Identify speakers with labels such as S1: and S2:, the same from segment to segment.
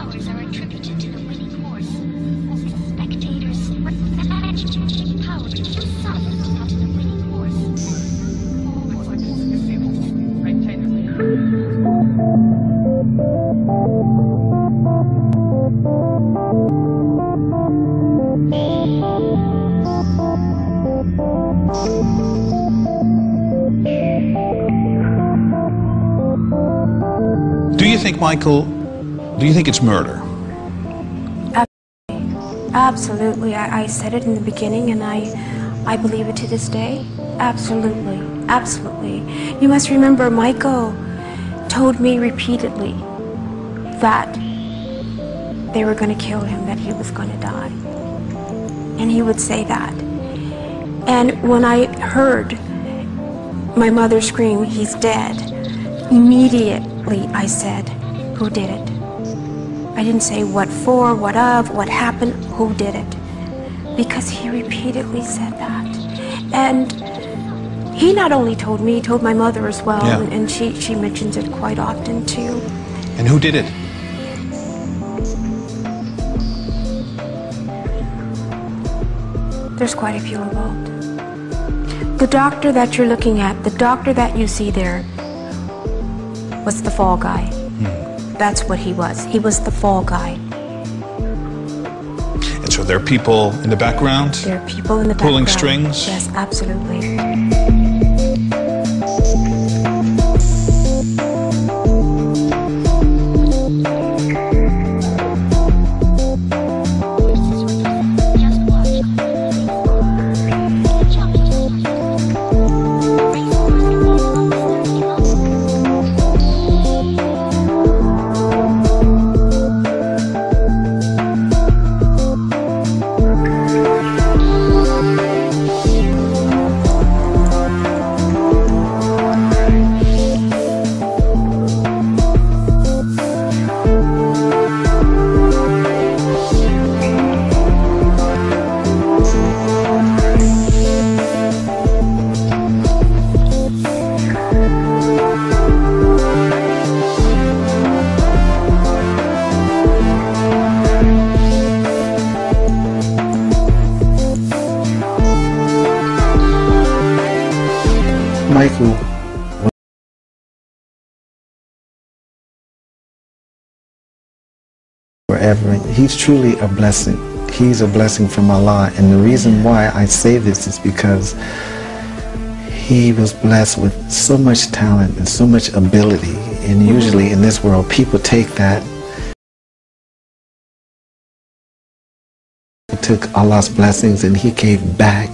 S1: powers are attributed to the winning horse. Spectators powers to the sun of the winning horse.
S2: Do you think, Michael, do you think it's murder?
S3: Absolutely. I said it in the beginning, and I believe it to this day. Absolutely. Absolutely. You must remember, Michael told me repeatedly that they were going to kill him, that he was going to die. And he would say that. And when I heard my mother scream, "He's dead," immediately I said, "Who did it?" I didn't say what for, what of, what happened, who did it. Because he repeatedly said that. And he not only told me, he told my mother as well,
S2: yeah.
S3: and she mentions it quite often too.
S2: And who did it?
S3: There's quite a few involved. The doctor that you're looking at, the doctor that you see there, was the fall guy. That's what he was. He was the fall guy.
S2: And so there are people in the background?
S3: There are people in the background.
S2: Pulling strings?
S3: Yes, absolutely.
S4: Michael, forever, he's truly a blessing. He's a blessing from Allah, and the reason why I say this is because he was blessed with so much talent and so much ability, and usually in this world people take that, took Allah's blessings and he gave back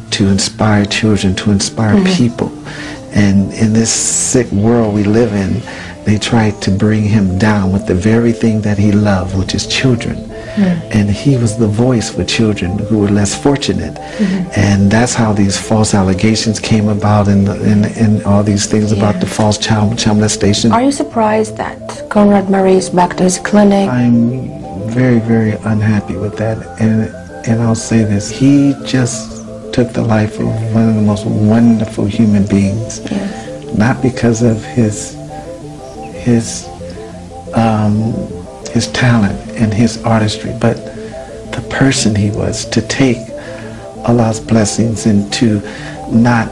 S4: to inspire children, to inspire people. And in this sick world we live in, they tried to bring him down with the very thing that he loved, which is children. And he was the voice for children who were less fortunate. And that's how these false allegations came about, and all these things about the false child molestation.
S3: Are you surprised that Conrad Murray is back to his clinic?
S4: I'm very, very unhappy with that. And I'll say this, he just took the life of one of the most wonderful human beings. Not because of his talent and his artistry, but the person he was, to take Allah's blessings and to not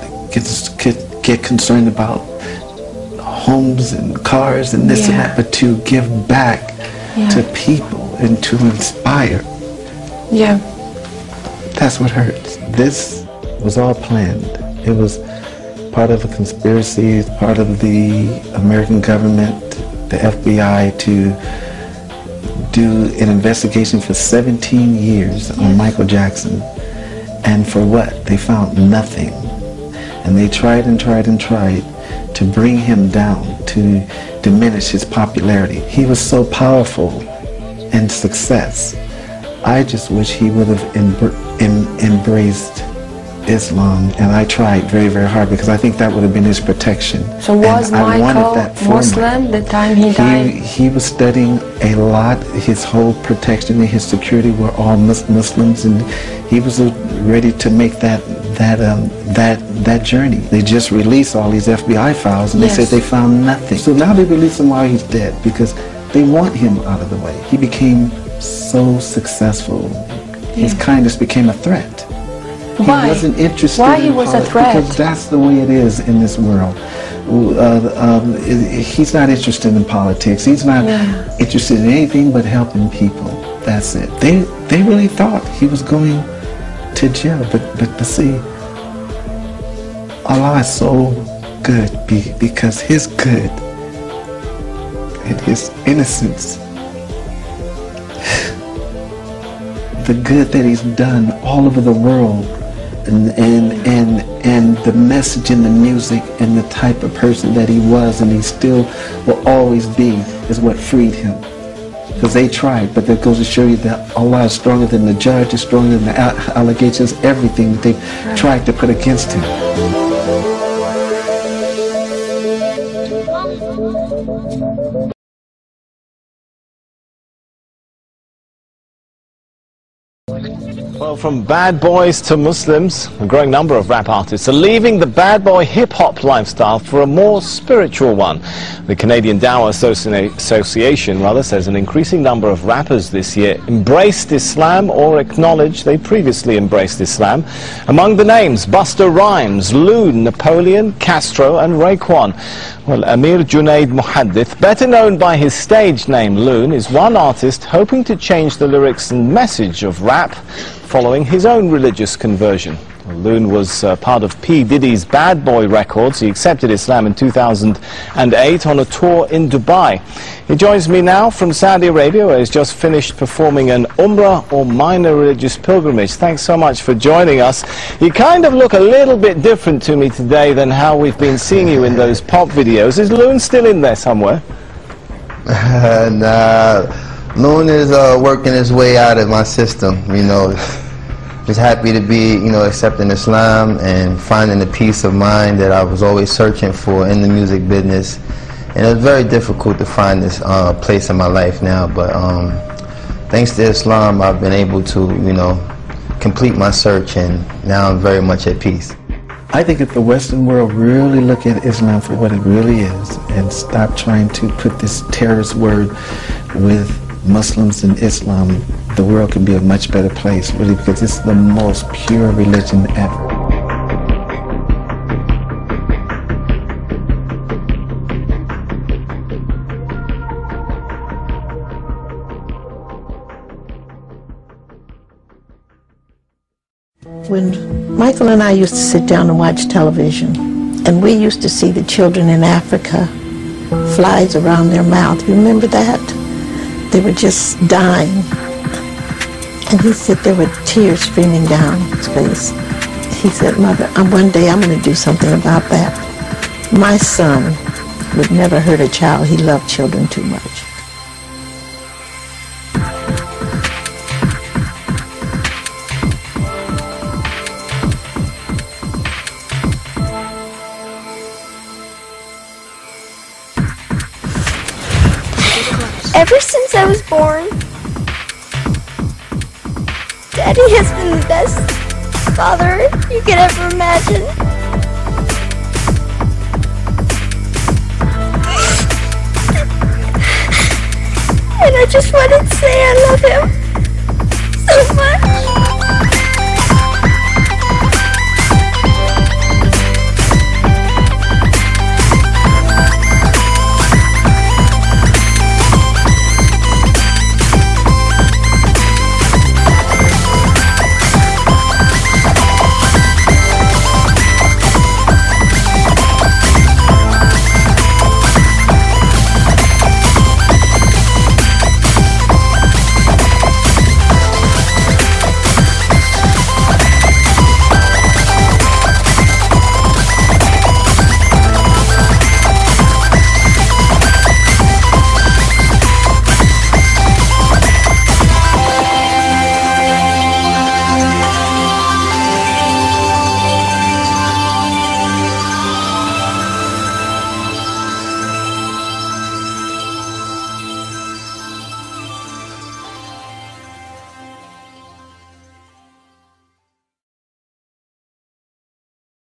S4: get concerned about homes and cars and this and that, but to give back to people and to inspire. That's what hurts. This was all planned. It was part of a conspiracy, part of the American government, the FBI, to do an investigation for 17 years on Michael Jackson. And for what? They found nothing. And they tried and tried and tried to bring him down, to diminish his popularity. He was so powerful and success. I just wish he would have embraced Islam, and I tried very, very hard because I think that would have been his protection.
S3: So was Michael Muslim the time he died?
S4: He was studying a lot. His whole protection and his security were all Muslims, and he was ready to make that journey. They just released all these FBI files, and they said they found nothing. So now they release him while he's dead, because they want him out of the way. He became so successful. His kindness became a threat.
S3: Why?
S4: He wasn't interested
S3: Why
S4: in
S3: he was a
S4: politics,
S3: threat?
S4: because that's the way it is in this world. He's not interested in politics. He's not interested in anything but helping people. That's it. They really thought he was going to jail, but see, Allah is so good because His good and His innocence, the good that He's done all over the world, and the message in the music and the type of person that he was and he still will always be is what freed him. Because they tried, but that goes to show you that Allah is stronger than the judge, is stronger than the allegations, everything that they tried to put against him.
S5: Well, from bad boys to Muslims, a growing number of rap artists are leaving the bad boy hip-hop lifestyle for a more spiritual one. The Canadian Dawah Association says an increasing number of rappers this year embraced Islam or acknowledged they previously embraced Islam. Among the names, Busta Rhymes, Loon, Napoleon, Castro and Raekwon. Well, Amir Junaid Muhaddith, better known by his stage name Loon, is one artist hoping to change the lyrics and message of rap following his own religious conversion. Loon was part of P. Diddy's Bad Boy Records. He accepted Islam in 2008 on a tour in Dubai. He joins me now from Saudi Arabia, where he's just finished performing an Umrah or minor religious pilgrimage. Thanks so much for joining us. You kind of look a little bit different to me today than how we've been seeing you in those pop videos. Is Loon still in there somewhere?
S6: Nah, Loon is working his way out of my system, you know. Just happy to be, you know, accepting Islam and finding the peace of mind that I was always searching for in the music business. And it was very difficult to find this place in my life now, but thanks to Islam, I've been able to, you know, complete my search, and now I'm very much at peace.
S4: I think if the Western world really look at Islam for what it really is and stop trying to put this terrorist word with Muslims and Islam, the world could be a much better place, really, because it's the most pure religion ever.
S7: When Michael and I used to sit down and watch television, and we used to see the children in Africa, flies around their mouth. You remember that? They were just dying. And he said there were tears streaming down his face. He said, Mother, one day I'm going to do something about that. My son would never hurt a child. He loved children too much.
S8: Ever since I was born, Daddy has been the best father you could ever imagine. And I just wanted to say I love him.